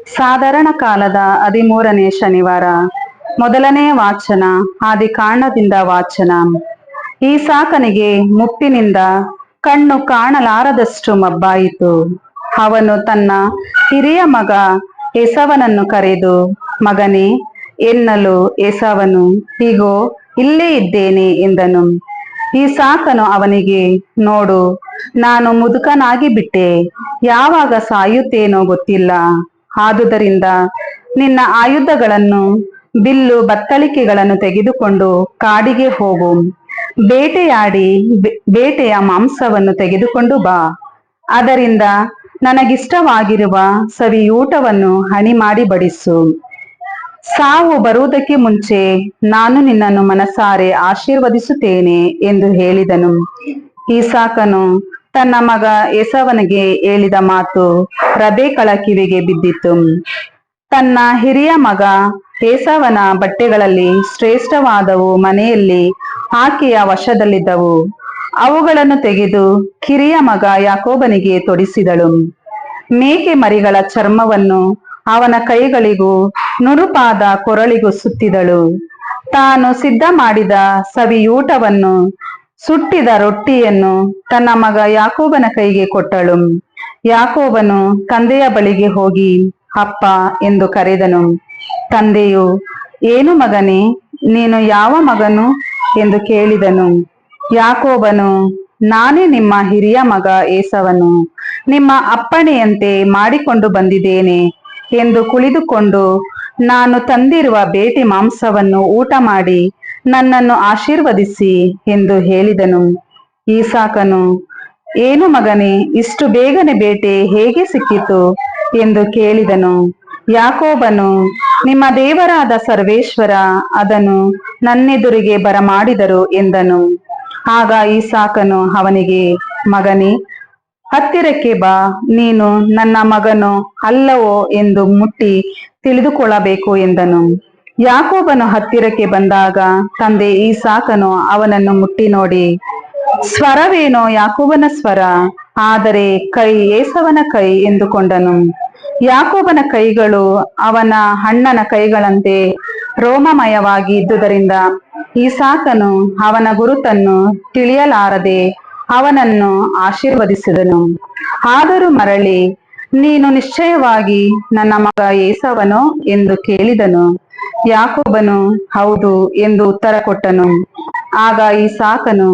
ಸಾಧಾರಣ ಕಾಲದ 13ನೇ ಶನಿವಾರ. ಮೊದಲನೇ ವಾಚನ. ಆದಿಕಾಂಡದಿಂದ ವಾಚನ. ಈಸಾಕನಿಗೆ ಮುಪ್ಪಿನಿಂದ ಕಣ್ಣು ಕಾಣಲಾರದಷ್ಟು ಮಬ್ಬಾಯಿತು. ಅವನು ತನ್ನ ಹಿರಿಯ ಮಗ ಏಸವನನ್ನು ಕರೆದು, ಮಗನೇ ಎನ್ನಲು ಏಸವನು, ಇಗೋ ಇಲ್ಲೇ ಇದ್ದೇನೆ ಎಂದನು. ಈಸಾಕನು ಅವನಿಗೆ, ನೋಡು, ನಾನು ಮುದುಕನಾಗಿ ಬಿಟ್ಟೆ, ಯಾವಾಗ ಸಾಯುತ್ತೇನೋ ಗೊತ್ತಿಲ್ಲ. ಆದುದರಿಂದ ನಿನ್ನ ಆಯುಧಗಳನ್ನು, ಬಿಲ್ಲು ಬತ್ತಳಿಕೆಗಳನ್ನು ತೆಗೆದುಕೊಂಡು ಕಾಡಿಗೆ ಹೋಗು. ಬೇಟೆಯಾಡಿ ಬೇಟೆಯ ಮಾಂಸವನ್ನು ತೆಗೆದುಕೊಂಡು ಬಾ. ಅದರಿಂದ ನನಗಿಷ್ಟವಾಗಿರುವ ಸವಿಯೂಟವನ್ನು ಹಣಿ ಮಾಡಿ ಬಡಿಸು. ಸಾವು ಬರುವುದಕ್ಕೆ ಮುಂಚೆ ನಾನು ನಿನ್ನನ್ನು ಮನಸಾರೆ ಆಶೀರ್ವದಿಸುತ್ತೇನೆ ಎಂದು ಹೇಳಿದನು. ಈಸಾಕನು ತನ್ನ ಮಗ ಏಸವನಿಗೆ ಹೇಳಿದ ಮಾತು ರಬೇಕಳ ಕಿವಿಗೆ ಬಿದ್ದಿತು. ತನ್ನ ಹಿರಿಯ ಮಗ ಏಸವನ ಬಟ್ಟೆಗಳಲ್ಲಿ ಶ್ರೇಷ್ಠವಾದವು ಮನೆಯಲ್ಲಿ ಆಕೆಯ ವಶದಲ್ಲಿದ್ದವು. ಅವುಗಳನ್ನು ತೆಗೆದು ಕಿರಿಯ ಮಗ ಯಾಕೋಬನಿಗೆ ತೊಡಿಸಿದಳು. ಮೇಕೆ ಮರಿಗಳ ಚರ್ಮವನ್ನು ಅವನ ಕೈಗಳಿಗೂ ನುಣುಪಾದ ಕೊರಳಿಗೂ ಸುತ್ತಿದಳು. ತಾನು ಸಿದ್ಧ ಮಾಡಿದ ಸವಿಯೂಟವನ್ನು, ಸುಟ್ಟಿದ ರೊಟ್ಟಿಯನ್ನು ತನ್ನ ಮಗ ಯಾಕೋಬನ ಕೈಗೆ ಕೊಟ್ಟಳು. ಯಾಕೋಬನು ತಂದೆಯ ಬಳಿಗೆ ಹೋಗಿ ಅಪ್ಪ ಎಂದು ಕರೆದನು. ತಂದೆಯು, ಏನು ಮಗನೇ, ನೀನು ಯಾವ ಮಗನು ಎಂದು ಕೇಳಿದನು. ಯಾಕೋಬನು, ನಾನೇ ನಿಮ್ಮ ಹಿರಿಯ ಮಗ ಏಸವನು, ನಿಮ್ಮ ಅಪ್ಪಣೆಯಂತೆ ಮಾಡಿಕೊಂಡು ಬಂದಿದ್ದೇನೆ ಎಂದು ಕುಳಿದುಕೊಂಡು ನಾನು ತಂದಿರುವ ಬೇಟೆ ಮಾಂಸವನ್ನು ಊಟ ಮಾಡಿ ನನ್ನನ್ನು ಆಶೀರ್ವದಿಸಿ ಎಂದು ಹೇಳಿದನು. ಈಸಾಕನು, ಏನು ಮಗನೇ, ಇಷ್ಟು ಬೇಗನೆ ಬೇಟೆ ಹೇಗೆ ಸಿಕ್ಕಿತು ಎಂದು ಕೇಳಿದನು. ಯಾಕೋಬನು, ನಿಮ್ಮ ದೇವರಾದ ಸರ್ವೇಶ್ವರ ಅದನ್ನು ನನ್ನೆದುರಿಗೆ ಬರಮಾಡಿದರು ಎಂದನು. ಆಗ ಈಸಾಕನು ಅವನಿಗೆ, ಮಗನೇ, ಹತ್ತಿರಕ್ಕೆ ಬಾ, ನೀನು ನನ್ನ ಮಗನೋ ಅಲ್ಲವೋ ಎಂದು ಮುಟ್ಟಿ ತಿಳಿದುಕೊಳ್ಳಬೇಕು ಎಂದನು. ಯಾಕೋಬನು ಹತ್ತಿರಕ್ಕೆ ಬಂದಾಗ ತಂದೆ ಈಸಾಕನು ಅವನನ್ನು ಮುಟ್ಟಿ ನೋಡಿ, ಸ್ವರವೇನೋ ಯಾಕೋಬನ ಸ್ವರ, ಆದರೆ ಕೈ ಏಸವನ ಕೈ ಎಂದುಕೊಂಡನು. ಯಾಕೋಬನ ಕೈಗಳು ಅವನ ಅಣ್ಣನ ಕೈಗಳಂತೆ ರೋಮಮಯವಾಗಿ ಇದ್ದುದರಿಂದ ಈಸಾಕನು ಅವನ ಗುರುತನ್ನು ತಿಳಿಯಲಾರದೆ ಅವನನ್ನು ಆಶೀರ್ವದಿಸಿದನು. ಆದರೂ ಮರಳಿ, ನೀನು ನಿಶ್ಚಯವಾಗಿ ನನ್ನ ಮಗ ಏಸವನೋ ಎಂದು ಕೇಳಿದನು. ಯಾಕೋಬನು ಹೌದು ಎಂದು ಉತ್ತರ ಕೊಟ್ಟನು. ಆಗ ಈಸಾಕನು,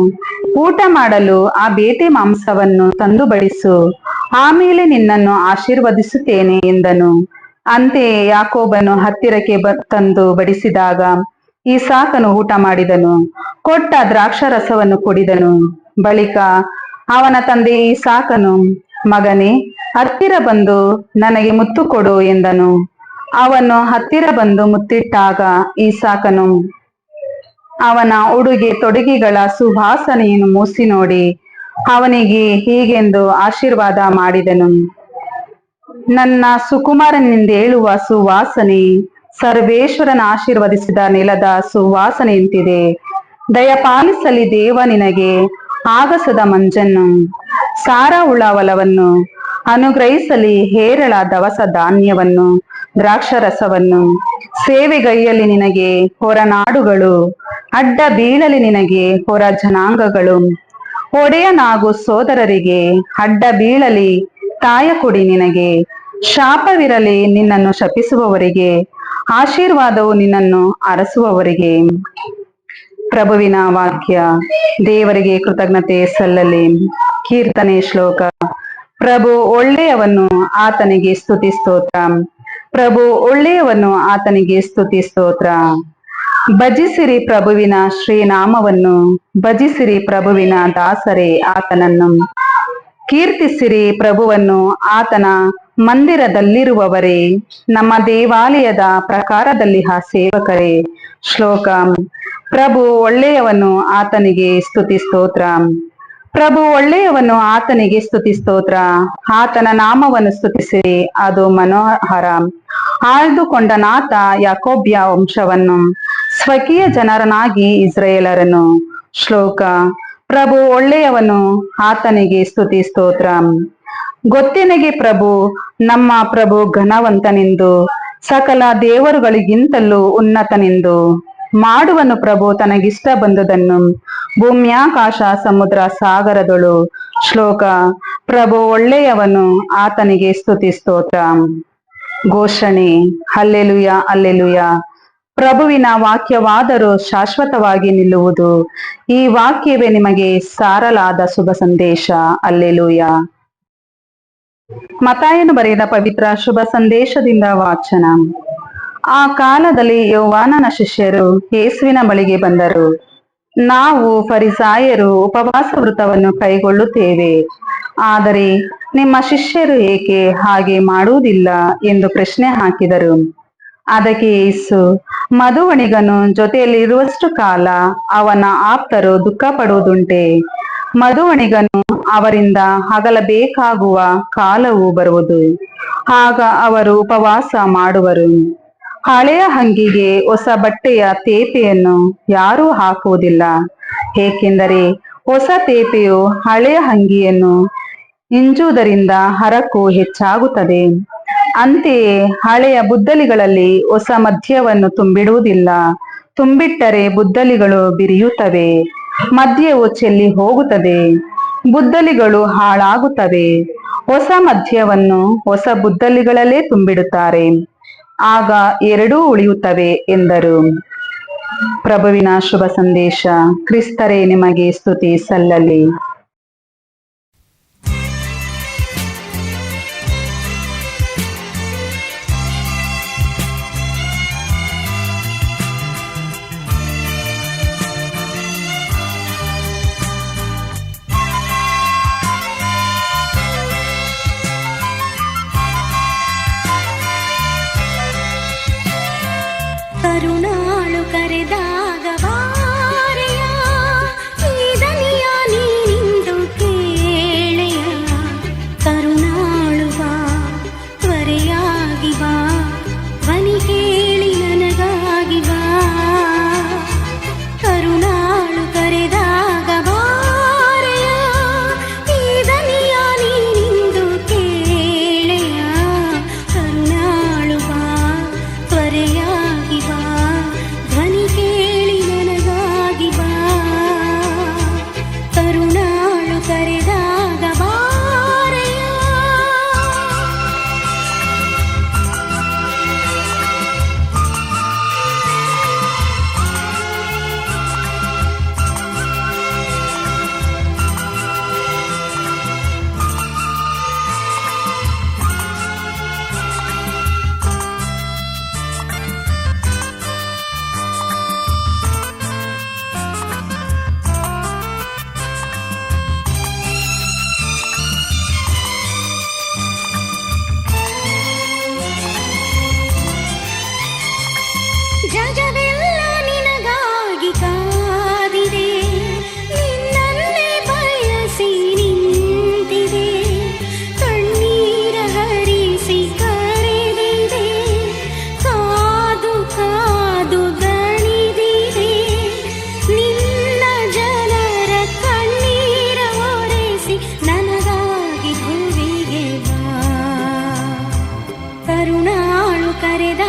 ಊಟ ಮಾಡಲು ಆ ಬೇಟೆ ಮಾಂಸವನ್ನು ತಂದು ಬಡಿಸು, ಆಮೇಲೆ ನಿನ್ನನ್ನು ಆಶೀರ್ವದಿಸುತ್ತೇನೆ ಎಂದನು. ಅಂತೆಯೇ ಯಾಕೋಬನು ಹತ್ತಿರಕ್ಕೆ ತಂದು ಬಡಿಸಿದಾಗ ಈಸಾಕನು ಊಟ ಮಾಡಿದನು, ಕೊಟ್ಟ ದ್ರಾಕ್ಷಾರಸವನ್ನು ಕುಡಿದನು. ಬಳಿಕ ಅವನ ತಂದೆ ಈಸಾಕನು, ಮಗನೇ, ಹತ್ತಿರ ಬಂದು ನನಗೆ ಮುತ್ತು ಕೊಡು ಎಂದನು. ಅವನು ಹತ್ತಿರ ಬಂದು ಮುತ್ತಿಟ್ಟಾಗ ಈಸಾಕನು ಅವನ ಉಡುಗೆ ತೊಡುಗೆಗಳ ಸುವಾಸನೆಯನ್ನು ಮೂಸಿ ನೋಡಿ ಅವನಿಗೆ ಹೀಗೆಂದು ಆಶೀರ್ವಾದ ಮಾಡಿದನು. ನನ್ನ ಸುಕುಮಾರನಿಂದೇಳುವ ಸುವಾಸನೆ ಸರ್ವೇಶ್ವರನ ಆಶೀರ್ವದಿಸಿದ ನೆಲದ ಸುವಾಸನೆಯಂತಿದೆ. ದಯಪಾಲಿಸಲಿ ದೇವ ನಿನಗೆ ಆಗಸದ ಮಂಜನ್ನು, ಸಾರವುಳ್ಳ ಹೊಲವನ್ನು, ಅನುಗ್ರಹಿಸಲಿ ಹೇರಳ ದವಸ ಧಾನ್ಯವನ್ನು, ದ್ರಾಕ್ಷರಸವನ್ನು. ಸೇವೆಗೈಯಲ್ಲಿ ನಿನಗೆ ಹೊರನಾಡುಗಳು, ಅಡ್ಡ ಬೀಳಲಿ ನಿನಗೆ ಹೊರ ಜನಾಂಗಗಳು. ಒಡೆಯನಾಗು ಸೋದರರಿಗೆ, ಅಡ್ಡ ಬೀಳಲಿ ತಾಯ ಕೊಡಿ ನಿನಗೆ. ಶಾಪವಿರಲಿ ನಿನ್ನನ್ನು ಶಪಿಸುವವರಿಗೆ, ಆಶೀರ್ವಾದವು ನಿನ್ನನ್ನು ಅರಸುವವರಿಗೆ. ಪ್ರಭುವಿನ ವಾಕ್ಯ. ದೇವರಿಗೆ ಕೃತಜ್ಞತೆ ಸಲ್ಲಲಿ. ಕೀರ್ತನೆ ಶ್ಲೋಕ. ಪ್ರಭು ಒಳ್ಳೆಯವನು, ಆತನಿಗೆ ಸ್ತುತಿ ಸ್ತೋತ್ರ. ಪ್ರಭು ಒಳ್ಳೆಯವನು, ಆತನಿಗೆ ಸ್ತುತಿ ಸ್ತೋತ್ರ. ಭಜಿಸಿರಿ ಪ್ರಭುವಿನ ಶ್ರೀನಾಮವನ್ನು, ಭಜಿಸಿರಿ ಪ್ರಭುವಿನ ದಾಸರೇ ಆತನನ್ನು. ಕೀರ್ತಿಸಿರಿ ಪ್ರಭುವನ್ನು, ಆತನ ಮಂದಿರದಲ್ಲಿರುವವರೇ, ನಮ್ಮ ದೇವಾಲಯದ ಪ್ರಾಕಾರದಲ್ಲಿ ಸೇವಕರೇ. ಶ್ಲೋಕ. ಪ್ರಭು ಒಳ್ಳೆಯವನು, ಆತನಿಗೆ ಸ್ತುತಿ ಸ್ತೋತ್ರ. ಪ್ರಭು ಒಳ್ಳೆಯವನು, ಆತನಿಗೆ ಸ್ತುತಿ ಸ್ತೋತ್ರ. ಆತನ ನಾಮವನ್ನು ಸ್ತುತಿಸಿರಿ, ಅದು ಮನೋಹರ. ಆಯ್ದುಕೊಂಡನಾತ ಯಾಕೋಬ್ಯ ವಂಶವನ್ನು, ಸ್ವಕೀಯ ಜನರನ್ನಾಗಿ ಇಸ್ರಾಯೇಲರನ್ನು. ಶ್ಲೋಕ. ಪ್ರಭು ಒಳ್ಳೆಯವನು, ಆತನಿಗೆ ಸ್ತುತಿ ಸ್ತೋತ್ರ. ಗೊತ್ತೆನಗೆ ಪ್ರಭು, ನಮ್ಮ ಪ್ರಭು ಘನವಂತನೆಂದು, ಸಕಲ ದೇವರುಗಳಿಗಿಂತಲೂ ಉನ್ನತನೆಂದು. ಮಾಡುವನು ಪ್ರಭು ತನಗಿಷ್ಟ ಬಂದುದನ್ನು, ಭೂಮ್ಯಾಕಾಶ ಸಮುದ್ರ ಸಾಗರದೊಳು. ಶ್ಲೋಕ: ಪ್ರಭು ಒಳ್ಳೆಯವನು, ಆತನಿಗೆ ಸ್ತುತಿ ಸ್ತೋತ್ರ. ಘೋಷಣೆ: ಹಲ್ಲೆಲೂಯ ಹಲ್ಲೆಲೂಯ. ಪ್ರಭುವಿನ ವಾಕ್ಯವಾದರೂ ಶಾಶ್ವತವಾಗಿ ನಿಲ್ಲುವುದು. ಈ ವಾಕ್ಯವೇ ನಿಮಗೆ ಸಾರಲಾದ ಶುಭ ಸಂದೇಶ. ಹಲ್ಲೆಲೂಯ. ಮತ್ತಾಯನು ಬರೆದ ಪವಿತ್ರ ಶುಭ ಸಂದೇಶದಿಂದ ವಾಚನ. ಆ ಕಾಲದಲ್ಲಿ ಯೋಹಾನನ ಶಿಷ್ಯರು ಯೇಸುವಿನ ಬಳಿಗೆ ಬಂದರು. ನಾವು ಫರಿಸಾಯರು ಉಪವಾಸ ವೃತವನ್ನು ಕೈಗೊಳ್ಳುತ್ತೇವೆ, ಆದರೆ ನಿಮ್ಮ ಶಿಷ್ಯರು ಏಕೆ ಹಾಗೆ ಮಾಡುವುದಿಲ್ಲ ಎಂದು ಪ್ರಶ್ನೆ ಹಾಕಿದರು. ಅದಕ್ಕೆ ಯೇಸು, ಮಧುವಣಿಗನು ಜೊತೆಯಲ್ಲಿರುವಷ್ಟು ಕಾಲ ಅವನ ಆಪ್ತರು ದುಃಖ ಪಡುವುದುಂಟೆ. ಮಧುವಣಿಗನು ಅವರಿಂದ ಅಗಲಬೇಕಾಗುವ ಕಾಲವು ಬರುವುದು, ಆಗ ಅವರು ಉಪವಾಸ ಮಾಡುವರು. ಹಳೆಯ ಅಂಗಿಗೆ ಹೊಸ ಬಟ್ಟೆಯ ತೇಪೆಯನ್ನು ಯಾರೂ ಹಾಕುವುದಿಲ್ಲ, ಏಕೆಂದರೆ ಹೊಸ ತೇಪೆಯು ಹಳೆಯ ಅಂಗಿಯನ್ನು ಹಿಂಜುವುದರಿಂದ ಹರಕು ಹೆಚ್ಚಾಗುತ್ತದೆ. ಅಂತೆಯೇ ಹಳೆಯ ಬುದ್ದಲಿಗಳಲ್ಲಿ ಹೊಸ ಮದ್ಯವನ್ನು ತುಂಬಿಡುವುದಿಲ್ಲ, ತುಂಬಿಟ್ಟರೆ ಬುದ್ದಲಿಗಳು ಬಿರಿಯುತ್ತವೆ, ಮದ್ಯವು ಚೆಲ್ಲಿ ಹೋಗುತ್ತದೆ, ಬುದ್ದಲಿಗಳು ಹಾಳಾಗುತ್ತವೆ. ಹೊಸ ಮದ್ಯವನ್ನು ಹೊಸ ಬುದ್ದಲಿಗಳಲ್ಲೇ ತುಂಬಿಡುತ್ತಾರೆ, ಆಗ ಎರಡೂ ಉಳಿಯುತ್ತವೆ ಎಂದರು. ಪ್ರಭುವಿನ ಶುಭ ಸಂದೇಶ. ಕ್ರಿಸ್ತರೇ, ನಿಮಗೆ ಸ್ತುತಿ ಸಲ್ಲಲಿ. ಕರುಣಾಳು ಕರೆದಾಗ ಬಾರೆಯ, ಈ ದನಿಯ ನೀನಿಂದು ಕೇಳೆಯ. ಕರುಣಾಳು ಬಾ, ತ್ವರೆಯಾಗಿ ಬಾ, ಧ್ವನಿ ಕೇಳಿ ನನಗಾಗಿ ಬಾ. ಕರುಣಾಳು ಕರೆದಾಗ ಬಾರೆಯ, ಈ ದನಿಯ ನೀನಿಂದು ಕೇಳೆಯ. ಕರುಣಾಳು ಬಾ, ತ್ವರೆಯಾಗಿ ಬಾ, ಧ್ವನಿ ಕೇಳಿ ನನಗಾಗಿ ಬಾ. ಕರುಣಾಳು ಕರೆದಾಗ ಬಾರೆಯ. ಜಗವೆಲ್ಲ ನಿನಗಾಗಿ ಕಾದಿದೆ, ನಿನ್ನನ್ನೇ ಬಯಸಿ ನಿಂತಿದೆ. ಕಣ್ಣೀರ ಹರಿಸಿ ಕರೆದಿದೆ, ಕಾದು ಕಾದು ದಣಿದಿದೆ. ನಿನ್ನ ಜನರ ಕಣ್ಣೀರ ಒರೆಸಿ ನನಗಾಗಿ ಭುವಿಗೆ ಬಾ. ಕರುಣಾಳು ಕರೆದ